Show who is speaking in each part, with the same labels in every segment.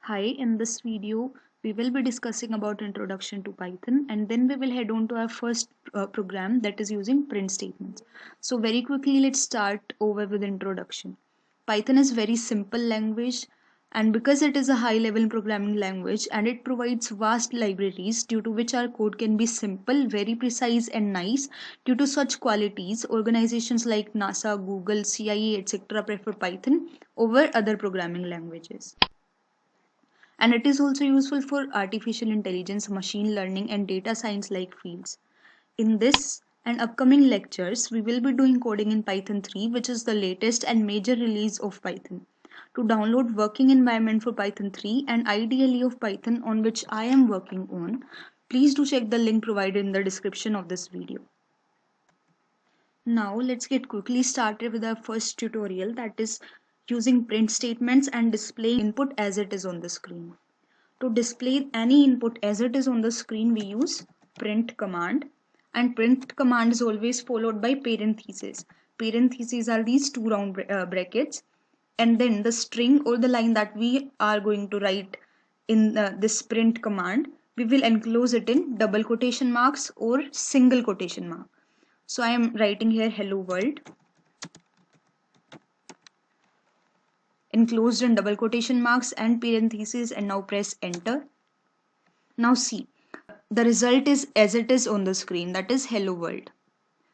Speaker 1: Hi, in this video, we will be discussing about introduction to Python, and then we will head on to our first program that is using print statements. So very quickly, let's start over with introduction. Python is very simple language, and because it is a high level programming language and it provides vast libraries due to which our code can be simple, very precise and nice. Due to such qualities, organizations like NASA, Google, CIA, etc. prefer Python over other programming languages. And it is also useful for artificial intelligence, machine learning, and data science like fields. In this and upcoming lectures, we will be doing coding in Python 3, which is the latest and major release of Python. To download working environment for Python 3 and IDLE of Python on which I am working on, please do check the link provided in the description of this video. Now let's get quickly started with our first tutorial, that is using print statements and displaying input as it is on the screen. To display any input as it is on the screen, we use print command, and print command is always followed by parentheses. Parentheses are these two round brackets, and then the string or the line that we are going to write in this print command, we will enclose it in double quotation marks or single quotation mark. So I am writing here hello world enclosed in double quotation marks and parentheses, and now press enter. Now see, the result is as it is on the screen, that is hello world.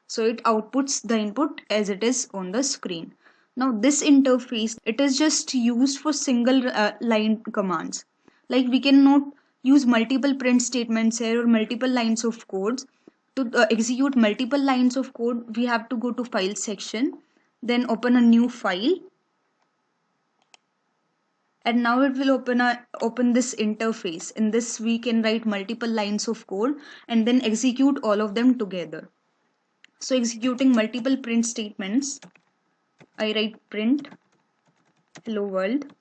Speaker 1: So it outputs the input as it is on the screen. Now this interface, it is just used for single line commands. Like we cannot use multiple print statements here or multiple lines of codes. To execute multiple lines of code, we have to go to file section, then open a new file, and now it will open this interface. In this we can write multiple lines of code and then execute all of them together. So executing multiple print statements, I write print hello world,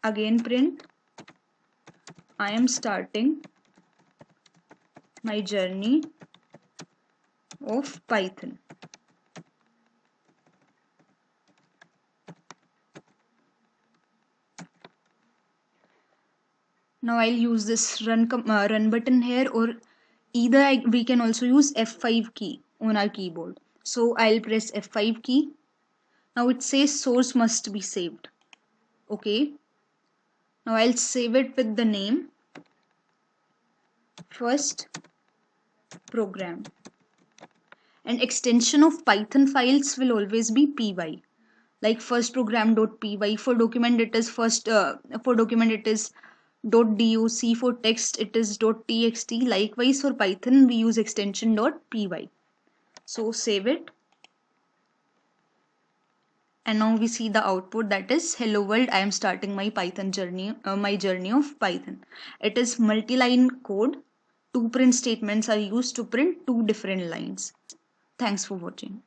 Speaker 1: again print I am starting my journey of Python. Now I'll use this run button here, or either we can also use F5 key on our keyboard. So I'll press F5 key. Now it says source must be saved. Okay. Now I'll save it with the name first program. And extension of Python files will always be py. Like first program.py, for document it is for document it is .doc, for text it is .txt. Likewise for Python we use extension .py. So save it, and now we see the output, that is hello world, I am starting my Python journey, my journey of Python. It is multi-line code. Two print statements are used to print two different lines. Thanks for watching.